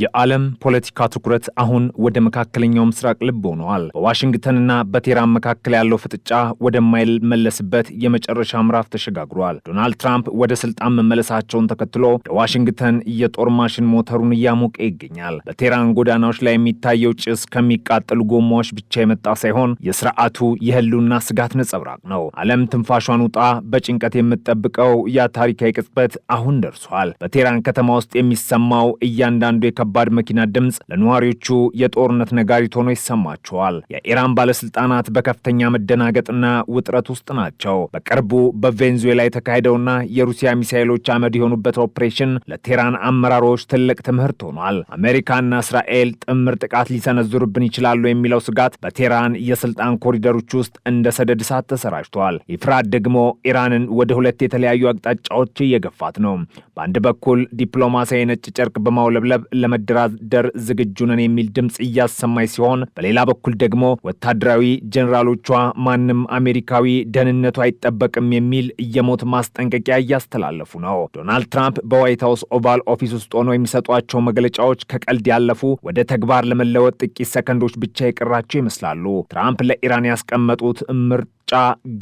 የዓለም ፖለቲካ ትኩረት አሁን ወደ መካከለኛው ምስራቅ ልብ ሆኗል። በዋሽንግተንና በቴህራን መካከል ያለው ፍጥጫ ወደማይመለስበት የመጨረሻ ምዕራፍ ተሸጋግሯል። ዶናልድ ትራምፕ ወደ ስልጣን መመለሳቸውን ተከትሎ የዋሽንግተን የጦር ማሽን ሞተሩን እያሞቀ ይገኛል። በቴህራን ጎዳናዎች ላይ የሚታየው ጭስ ከሚቃጠሉ ጎማዎች ብቻ የመጣ ሳይሆን የስርዓቱ የህልውና ስጋት ነጸብራቅ ነው። ዓለም ትንፋሿን ውጣ በጭንቀት የምትጠብቀው ያ ታሪካዊ ቅጽበት አሁን ደርሷል። በቴህራን ከተማ ውስጥ የሚሰማው እያንዳንዱ ከባድ መኪና ድምጽ ለነዋሪዎቹ የጦርነት ነጋሪት ሆኖ ይሰማቸዋል። የኢራን ባለስልጣናት በከፍተኛ መደናገጥና ውጥረት ውስጥ ናቸው። በቅርቡ በቬንዙዌላ የተካሄደውና የሩሲያ ሚሳኤሎች አመድ የሆኑበት ኦፕሬሽን ለቴህራን አመራሮች ትልቅ ትምህርት ሆኗል። አሜሪካና እስራኤል ጥምር ጥቃት ሊሰነዝሩብን ይችላሉ የሚለው ስጋት በቴህራን የስልጣን ኮሪደሮች ውስጥ እንደ ሰደድ እሳት ተሰራጭቷል። ይፍራት ደግሞ ኢራንን ወደ ሁለት የተለያዩ አቅጣጫዎች እየገፋት ነው። በአንድ በኩል ዲፕሎማሲያዊ ነጭ ጨርቅ በማውለብለብ ለመደራደር ዝግጁ ነን የሚል ድምጽ እያሰማይ ሲሆን፣ በሌላ በኩል ደግሞ ወታደራዊ ጀነራሎቿ ማንም አሜሪካዊ ደህንነቱ አይጠበቅም የሚል የሞት ማስጠንቀቂያ እያስተላለፉ ነው። ዶናልድ ትራምፕ በዋይት ሃውስ ኦቫል ኦፊስ ውስጥ ሆነው የሚሰጧቸው መግለጫዎች ከቀልድ ያለፉ ወደ ተግባር ለመለወጥ ጥቂት ሰከንዶች ብቻ የቀራቸው ይመስላሉ። ትራምፕ ለኢራን ያስቀመጡት ምርጫ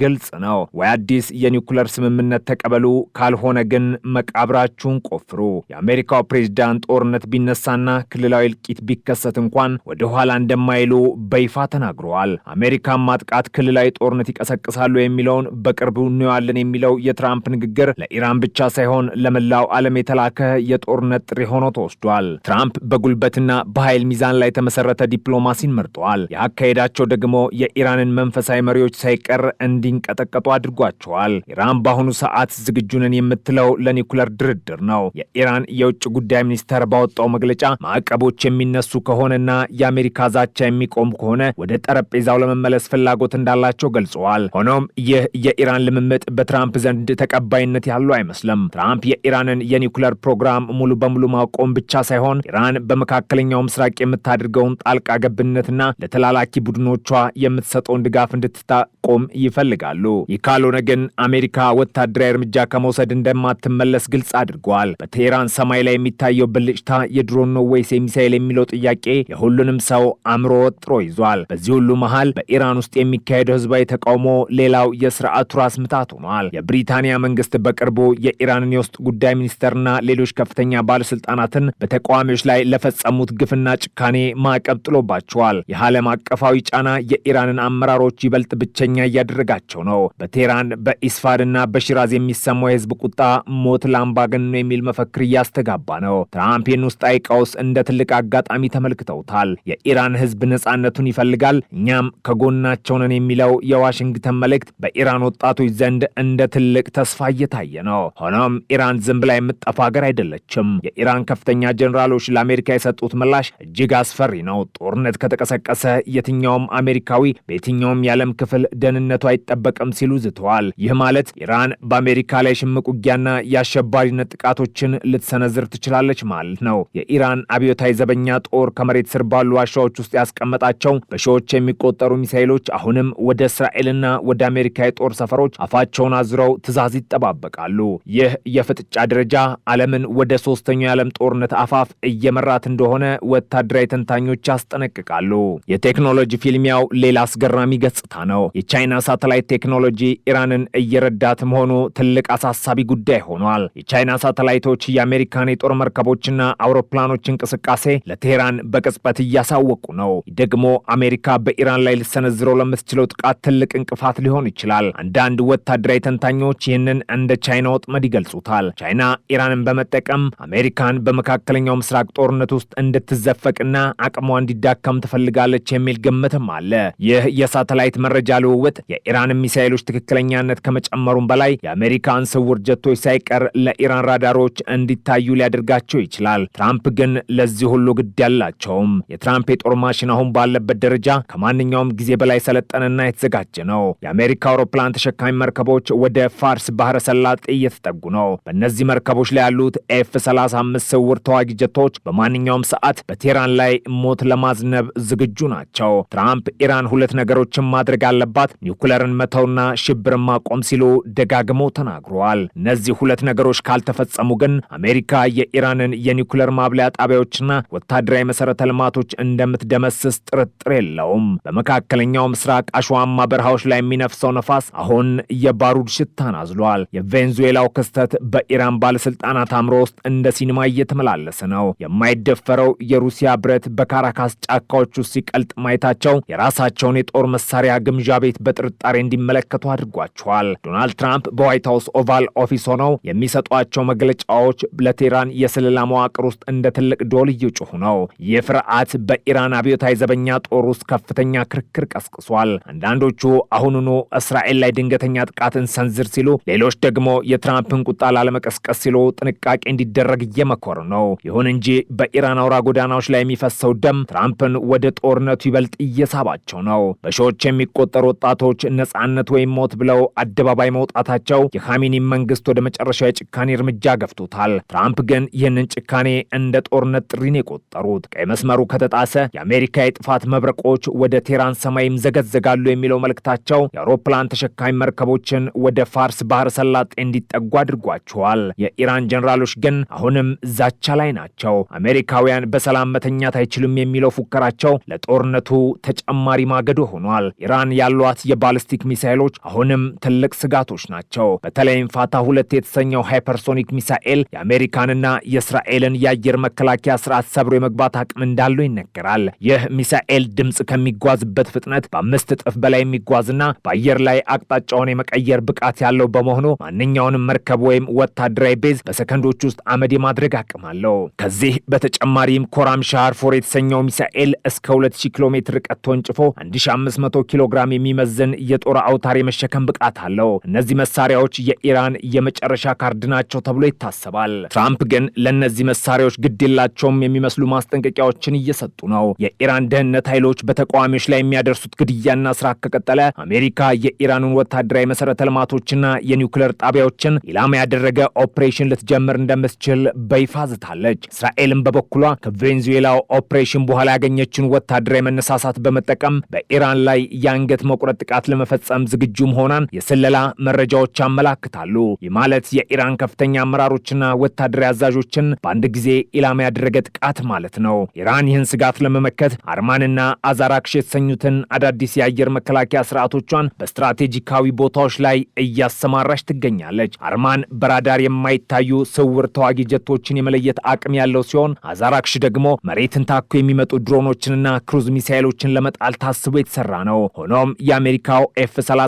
ግልጽ ነው። ወይ አዲስ የኒውክለር ስምምነት ተቀበሉ፣ ካልሆነ ግን መቃብራችሁን ቆፍሩ። የአሜሪካው ፕሬዝዳንት ጦርነት ቢነሳና ክልላዊ እልቂት ቢከሰት እንኳን ወደ ኋላ እንደማይሉ በይፋ ተናግረዋል። አሜሪካን ማጥቃት ክልላዊ ጦርነት ይቀሰቅሳሉ የሚለውን በቅርቡ እንየዋለን የሚለው የትራምፕ ንግግር ለኢራን ብቻ ሳይሆን ለመላው ዓለም የተላከ የጦርነት ጥሪ ሆኖ ተወስዷል። ትራምፕ በጉልበትና በኃይል ሚዛን ላይ የተመሰረተ ዲፕሎማሲን መርጠዋል። የአካሄዳቸው ደግሞ የኢራንን መንፈሳዊ መሪዎች ሳይቀር እንዲንቀጠቀጡ አድርጓቸዋል። ኢራን በአሁኑ ሰዓት ዝግጁ ነን የምትለው ለኒውክለር ድርድር ነው። የኢራን የውጭ ጉዳይ ሚኒስተር ባወጣው መግለጫ ማዕቀቦች የሚነሱ ከሆነና የአሜሪካ ዛቻ የሚቆም ከሆነ ወደ ጠረጴዛው ለመመለስ ፍላጎት እንዳላቸው ገልጸዋል። ሆኖም ይህ የኢራን ልምምጥ በትራምፕ ዘንድ ተቀባይነት ያለው አይመስልም። ትራምፕ የኢራንን የኒውክለር ፕሮግራም ሙሉ በሙሉ ማቆም ብቻ ሳይሆን ኢራን በመካከለኛው ምስራቅ የምታደርገውን ጣልቃ ገብነትና ለተላላኪ ቡድኖቿ የምትሰጠውን ድጋፍ እንድትታቆም ይፈልጋሉ። ይህ ካልሆነ ግን አሜሪካ ወታደራዊ እርምጃ ከመውሰድ እንደማትመለስ ግልጽ አድርገዋል። በቴህራን ሰማይ ላይ የሚታየው ብልጭታ የድሮን ነው ወይስ የሚሳኤል የሚለው ጥያቄ የሁሉንም ሰው አእምሮ ወጥሮ ይዟል። በዚህ ሁሉ መሃል በኢራን ውስጥ የሚካሄደው ህዝባዊ ተቃውሞ ሌላው የስርዓቱ ራስ ምታት ሆኗል። የብሪታንያ መንግስት በቅርቡ የኢራንን የውስጥ ጉዳይ ሚኒስተርና ሌሎች ከፍተኛ ባለስልጣናትን በተቃዋሚዎች ላይ ለፈጸሙት ግፍና ጭካኔ ማዕቀብ ጥሎባቸዋል። የዓለም አቀፋዊ ጫና የኢራንን አመራሮች ይበልጥ ብቸኛ እያደረጋቸው ነው። በቴህራን በኢስፋድና በሺራዝ የሚሰማው የህዝብ ቁጣ ሞት ለአምባገነኑ የሚል መፈክር እያስተጋባ ነው። ትራምፕ ውስጣዊ ቀውስ እንደ ትልቅ አጋጣሚ ተመልክተውታል። የኢራን ህዝብ ነጻነቱን ይፈልጋል፣ እኛም ከጎናቸው ነን የሚለው የዋሽንግተን መልእክት በኢራን ወጣቶች ዘንድ እንደ ትልቅ ተስፋ እየታየ ነው። ሆኖም ኢራን ዝም ብላ የምትጠፋ ሀገር አይደለችም። የኢራን ከፍተኛ ጀነራሎች ለአሜሪካ የሰጡት ምላሽ እጅግ አስፈሪ ነው። ጦርነት ከተቀሰቀሰ የትኛውም አሜሪካዊ በየትኛውም የዓለም ክፍል ደህንነቱ አይጠበቅም ሲሉ ዝተዋል። ይህ ማለት ኢራን በአሜሪካ ላይ ሽምቅ ውጊያና የአሸባሪነት ጥቃቶችን ልትሰነዝር ትችላለች ማለት ነው። የኢራን አብዮታዊ ዘበኛ ጦር ከመሬት ስር ባሉ ዋሻዎች ውስጥ ያስቀመጣቸው በሺዎች የሚቆጠሩ ሚሳኤሎች አሁንም ወደ እስራኤልና ወደ አሜሪካ የጦር ሰፈሮች አፋቸውን አዝረው ትዕዛዝ ይጠባበቃሉ። ይህ የፍጥጫ ደረጃ ዓለምን ወደ ሶስተኛው የዓለም ጦርነት አፋፍ እየመራት እንደሆነ ወታደራዊ ተንታኞች ያስጠነቅቃሉ። የቴክኖሎጂ ፊልሚያው ሌላ አስገራሚ ገጽታ ነው። የቻይና ሳተላይት ቴክኖሎጂ ኢራንን እየረዳት መሆኑ ትልቅ አሳሳቢ ጉዳይ ሆኗል። የቻይና ሳተላይቶች የአሜሪካን የጦር መርከቦችና አውሮፕላኖች እንቅስቃሴ ለቴህራን በቅጽበት እያሳወቁ ነው። ደግሞ አሜሪካ በኢራን ላይ ልሰነዝረው ለምትችለው ጥቃት ትልቅ እንቅፋት ሊሆን ይችላል። አንዳንድ ወታደራዊ ተንታኞች ይህንን እንደ ቻይና ወጥመድ ይገልጹታል። ቻይና ኢራንን በመጠቀም አሜሪካን በመካከለኛው ምስራቅ ጦርነት ውስጥ እንድትዘፈቅና አቅሟ እንዲዳከም ትፈልጋለች የሚል ግምትም አለ። ይህ የሳተላይት መረጃ ልውውጥ የኢራን ሚሳኤሎች ትክክለኛነት ከመጨመሩም በላይ የአሜሪካን ስውር ጀቶች ሳይቀር ለኢራን ራዳሮች እንዲታዩ ሊያደርጋቸው ይችላል። ትራምፕ ግን ለዚህ ሁሉ ግድ ያላቸውም። የትራምፕ የጦር ማሽን አሁን ባለበት ደረጃ ከማንኛውም ጊዜ በላይ ሰለጠነና የተዘጋጀ ነው። የአሜሪካ አውሮፕላን ተሸካሚ መርከቦች ወደ ፋርስ ባህረ ሰላጤ እየተጠጉ ነው። በእነዚህ መርከቦች ላይ ያሉት F-35 ስውር ተዋጊ ጀቶች በማንኛውም ሰዓት በቴህራን ላይ ሞት ለማዝነብ ዝግጁ ናቸው። ትራምፕ ኢራን ሁለት ነገሮችን ማድረግ አለባት። መንግስታት ኒውክሌርን መተውና ሽብርን ማቆም ሲሉ ደጋግመው ተናግረዋል። እነዚህ ሁለት ነገሮች ካልተፈጸሙ ግን አሜሪካ የኢራንን የኒውክሌር ማብለያ ጣቢያዎችና ወታደራዊ መሰረተ ልማቶች እንደምትደመስስ ጥርጥር የለውም። በመካከለኛው ምስራቅ አሸዋማ በረሃዎች ላይ የሚነፍሰው ነፋስ አሁን የባሩድ ሽታን አዝሏል። የቬንዙዌላው ክስተት በኢራን ባለስልጣናት አእምሮ ውስጥ እንደ ሲኒማ እየተመላለሰ ነው። የማይደፈረው የሩሲያ ብረት በካራካስ ጫካዎች ውስጥ ሲቀልጥ ማየታቸው የራሳቸውን የጦር መሳሪያ ግምጃ ቤት በጥርጣሬ እንዲመለከቱ አድርጓቸዋል። ዶናልድ ትራምፕ በዋይት ሀውስ ኦቫል ኦፊስ ሆነው የሚሰጧቸው መግለጫዎች ለቴህራን የስለላ መዋቅር ውስጥ እንደ ትልቅ ዶል እየጮሁ ነው። ይህ ፍርሃት በኢራን አብዮታዊ ዘበኛ ጦር ውስጥ ከፍተኛ ክርክር ቀስቅሷል። አንዳንዶቹ አሁኑኑ እስራኤል ላይ ድንገተኛ ጥቃትን ሰንዝር ሲሉ፣ ሌሎች ደግሞ የትራምፕን ቁጣ ላለመቀስቀስ ሲሉ ጥንቃቄ እንዲደረግ እየመከሩ ነው። ይሁን እንጂ በኢራን አውራ ጎዳናዎች ላይ የሚፈሰው ደም ትራምፕን ወደ ጦርነቱ ይበልጥ እየሳባቸው ነው። በሺዎች የሚቆጠሩ ወጣቶች ነጻነት ወይም ሞት ብለው አደባባይ መውጣታቸው የኻሜኒ መንግስት ወደ መጨረሻው የጭካኔ እርምጃ ገፍቶታል። ትራምፕ ግን ይህንን ጭካኔ እንደ ጦርነት ጥሪን የቆጠሩት ቀይ መስመሩ ከተጣሰ የአሜሪካ የጥፋት መብረቆች ወደ ቴህራን ሰማይ ይምዘገዘጋሉ የሚለው መልእክታቸው የአውሮፕላን ተሸካሚ መርከቦችን ወደ ፋርስ ባህረ ሰላጤ እንዲጠጉ አድርጓቸዋል። የኢራን ጀነራሎች ግን አሁንም ዛቻ ላይ ናቸው። አሜሪካውያን በሰላም መተኛት አይችሉም የሚለው ፉከራቸው ለጦርነቱ ተጨማሪ ማገዶ ሆኗል። ኢራን ያሏት የባሊስቲክ ሚሳኤሎች አሁንም ትልቅ ስጋቶች ናቸው። በተለይም ፋታ 2 የተሰኘው ሃይፐርሶኒክ ሚሳኤል የአሜሪካንና የእስራኤልን የአየር መከላከያ ስርዓት ሰብሮ የመግባት አቅም እንዳለው ይነገራል። ይህ ሚሳኤል ድምፅ ከሚጓዝበት ፍጥነት በ5 እጥፍ በላይ የሚጓዝና በአየር ላይ አቅጣጫውን የመቀየር ብቃት ያለው በመሆኑ ማንኛውንም መርከብ ወይም ወታደራዊ ቤዝ በሰከንዶች ውስጥ አመድ የማድረግ አቅም አለው። ከዚህ በተጨማሪም ኮራም ሻርፎር የተሰኘው ሚሳኤል እስከ 2000 ኪሎ ሜትር ርቀት ተወንጭፎ 1500 ኪሎ ግራም የሚመዝን የጦር አውታር የመሸከም ብቃት አለው። እነዚህ መሳሪያዎች የኢራን የመጨረሻ ካርድ ናቸው ተብሎ ይታሰባል። ትራምፕ ግን ለእነዚህ መሳሪያዎች ግድ የላቸውም የሚመስሉ ማስጠንቀቂያዎችን እየሰጡ ነው። የኢራን ደህንነት ኃይሎች በተቃዋሚዎች ላይ የሚያደርሱት ግድያና ስራ ከቀጠለ አሜሪካ የኢራኑን ወታደራዊ መሰረተ ልማቶችና የኒውክሌር ጣቢያዎችን ኢላማ ያደረገ ኦፕሬሽን ልትጀምር እንደምትችል በይፋ ዝታለች። እስራኤልም በበኩሏ ከቬንዙዌላው ኦፕሬሽን በኋላ ያገኘችን ወታደራዊ መነሳሳት በመጠቀም በኢራን ላይ የአንገት መቁረጥ ጥቃት ለመፈጸም ዝግጁ መሆኗን የስለላ መረጃዎች ያመላክታሉ። ይህ ማለት የኢራን ከፍተኛ አመራሮችና ወታደራዊ አዛዦችን በአንድ ጊዜ ኢላማ ያደረገ ጥቃት ማለት ነው። ኢራን ይህን ስጋት ለመመከት አርማንና አዛራክሽ የተሰኙትን አዳዲስ የአየር መከላከያ ስርዓቶቿን በስትራቴጂካዊ ቦታዎች ላይ እያሰማራች ትገኛለች። አርማን በራዳር የማይታዩ ስውር ተዋጊ ጀቶችን የመለየት አቅም ያለው ሲሆን አዛራክሽ ደግሞ መሬትን ታኮ የሚመጡ ድሮኖችንና ክሩዝ ሚሳኤሎችን ለመጣል ታስቦ የተሰራ ነው። ሆኖም የአሜሪካው F-35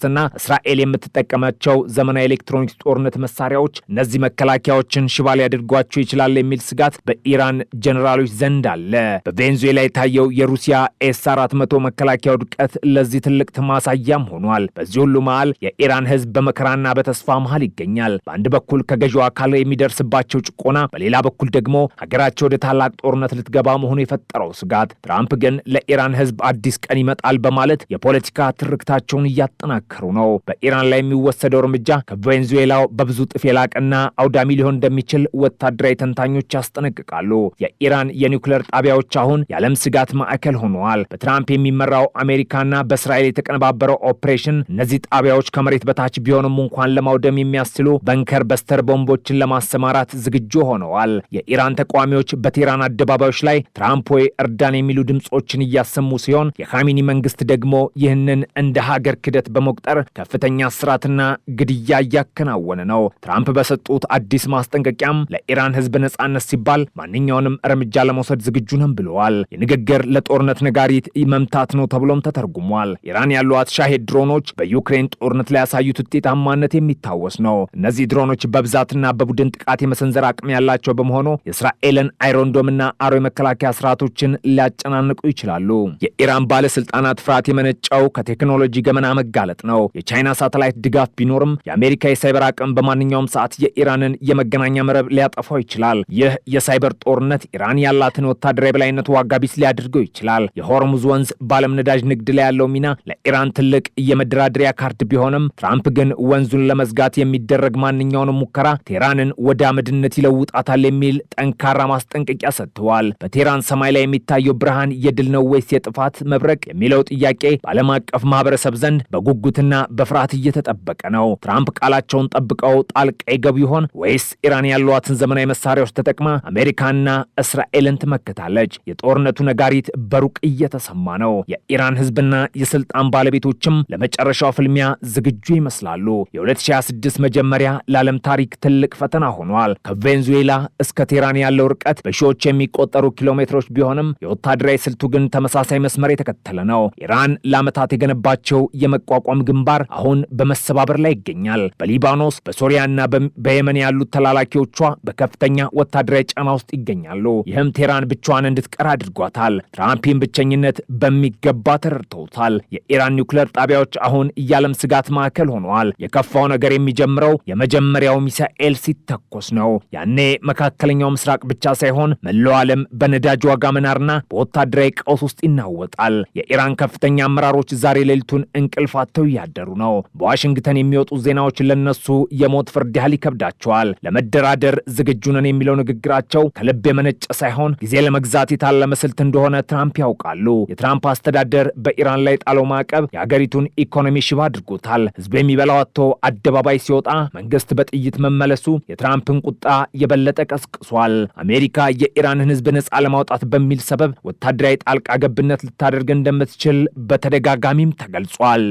እና እስራኤል የምትጠቀማቸው ዘመናዊ ኤሌክትሮኒክስ ጦርነት መሳሪያዎች እነዚህ መከላከያዎችን ሽባ ሊያደርጓቸው ይችላል የሚል ስጋት በኢራን ጀነራሎች ዘንድ አለ። በቬንዙዌላ የታየው የሩሲያ S-400 መከላከያ ውድቀት ለዚህ ትልቅ ማሳያም ሆኗል። በዚህ ሁሉ መሃል የኢራን ህዝብ በመከራና በተስፋ መሃል ይገኛል። በአንድ በኩል ከገዢው አካል የሚደርስባቸው ጭቆና፣ በሌላ በኩል ደግሞ ሀገራቸው ወደ ታላቅ ጦርነት ልትገባ መሆኑ የፈጠረው ስጋት። ትራምፕ ግን ለኢራን ህዝብ አዲስ ቀን ይመጣል በማለት የፖለቲካ ትርክታቸውን እያጠናከሩ ነው። በኢራን ላይ የሚወሰደው እርምጃ ከቬንዙዌላው በብዙ ጥፍ የላቀና አውዳሚ ሊሆን እንደሚችል ወታደራዊ ተንታኞች ያስጠነቅቃሉ። የኢራን የኒውክሌር ጣቢያዎች አሁን የዓለም ስጋት ማዕከል ሆነዋል። በትራምፕ የሚመራው አሜሪካና በእስራኤል የተቀነባበረው ኦፕሬሽን እነዚህ ጣቢያዎች ከመሬት በታች ቢሆንም እንኳን ለማውደም የሚያስችሉ በንከር በስተር ቦምቦችን ለማሰማራት ዝግጁ ሆነዋል። የኢራን ተቃዋሚዎች በቴህራን አደባባዮች ላይ ትራምፕ ወይ እርዳን የሚሉ ድምጾችን እያሰሙ ሲሆን የኻሜኒ መንግስት ደግሞ ይህንን እንደ ሀገር ክደት በመቁጠር ከፍተኛ እስራትና ግድያ እያከናወነ ነው። ትራምፕ በሰጡት አዲስ ማስጠንቀቂያም ለኢራን ህዝብ ነጻነት ሲባል ማንኛውንም እርምጃ ለመውሰድ ዝግጁ ነን ብለዋል። የንግግር ለጦርነት ነጋሪት መምታት ነው ተብሎም ተተርጉሟል። ኢራን ያሏት ሻሄድ ድሮኖች በዩክሬን ጦርነት ላይ ያሳዩት ውጤታማነት የሚታወስ ነው። እነዚህ ድሮኖች በብዛትና በቡድን ጥቃት የመሰንዘር አቅም ያላቸው በመሆኑ የእስራኤልን አይሮንዶምና አሮ የመከላከያ ስርዓቶችን ሊያጨናንቁ ይችላሉ። የኢራን ባለስልጣናት ፍርሃት የመነጨው ከቴክኖሎጂ ገመና መጋለጥ ነው። የቻይና ሳተላይት ድጋፍ ቢኖርም የአሜሪካ የሳይበር አቅም በማንኛውም ሰዓት የኢራንን የመገናኛ መረብ ሊያጠፋው ይችላል። ይህ የሳይበር ጦርነት ኢራን ያላትን ወታደራዊ የበላይነት ዋጋ ቢስ ሊያደርገው ይችላል። የሆርሙዝ ወንዝ በዓለም ነዳጅ ንግድ ላይ ያለው ሚና ለኢራን ትልቅ የመደራደሪያ ካርድ ቢሆንም ትራምፕ ግን ወንዙን ለመዝጋት የሚደረግ ማንኛውንም ሙከራ ቴህራንን ወደ አመድነት ይለውጣታል የሚል ጠንካራ ማስጠንቀቂያ ሰጥተዋል። በቴህራን ሰማይ ላይ የሚታየው ብርሃን የድል ነው ወይስ የጥፋት መብረቅ የሚለው ጥያቄ በዓለም አቀፍ አቀፍ ማህበረሰብ ዘንድ በጉጉትና በፍርሃት እየተጠበቀ ነው። ትራምፕ ቃላቸውን ጠብቀው ጣልቃ ይገቡ ይሆን ወይስ ኢራን ያሏትን ዘመናዊ መሳሪያዎች ተጠቅማ አሜሪካና እስራኤልን ትመክታለች? የጦርነቱ ነጋሪት በሩቅ እየተሰማ ነው። የኢራን ህዝብና የስልጣን ባለቤቶችም ለመጨረሻው ፍልሚያ ዝግጁ ይመስላሉ። የ2026 መጀመሪያ ለዓለም ታሪክ ትልቅ ፈተና ሆኗል። ከቬንዙዌላ እስከ ቴህራን ያለው ርቀት በሺዎች የሚቆጠሩ ኪሎ ሜትሮች ቢሆንም የወታደራዊ ስልቱ ግን ተመሳሳይ መስመር የተከተለ ነው። ኢራን ለዓመታት የገነባቸው የመቋቋም ግንባር አሁን በመሰባበር ላይ ይገኛል። በሊባኖስ በሶሪያና በየመን ያሉት ተላላኪዎቿ በከፍተኛ ወታደራዊ ጫና ውስጥ ይገኛሉ። ይህም ቴህራን ብቻዋን እንድትቀር አድርጓታል። ትራምፕን ብቸኝነት በሚገባ ተረድተውታል። የኢራን ኒውክሌር ጣቢያዎች አሁን የዓለም ስጋት ማዕከል ሆነዋል። የከፋው ነገር የሚጀምረው የመጀመሪያው ሚሳኤል ሲተኮስ ነው። ያኔ መካከለኛው ምስራቅ ብቻ ሳይሆን መላው ዓለም በነዳጅ ዋጋ መናርና በወታደራዊ ቀውስ ውስጥ ይናወጣል። የኢራን ከፍተኛ አመራሮች ዛሬ ሌሊቱን እንቅልፍ አጥተው እያደሩ ነው። በዋሽንግተን የሚወጡ ዜናዎች ለነሱ የሞት ፍርድ ያህል ይከብዳቸዋል። ለመደራደር ዝግጁ ነን የሚለው ንግግራቸው ከልብ የመነጨ ሳይሆን ጊዜ ለመግዛት የታለመ ስልት እንደሆነ ትራምፕ ያውቃሉ። የትራምፕ አስተዳደር በኢራን ላይ ጣለው ማዕቀብ የሀገሪቱን ኢኮኖሚ ሽባ አድርጎታል። ህዝብ የሚበላው አጥቶ አደባባይ ሲወጣ መንግስት በጥይት መመለሱ የትራምፕን ቁጣ የበለጠ ቀስቅሷል። አሜሪካ የኢራንን ህዝብ ነጻ ለማውጣት በሚል ሰበብ ወታደራዊ ጣልቃ ገብነት ልታደርግ እንደምትችል በተደጋጋሚም ተገልጿል።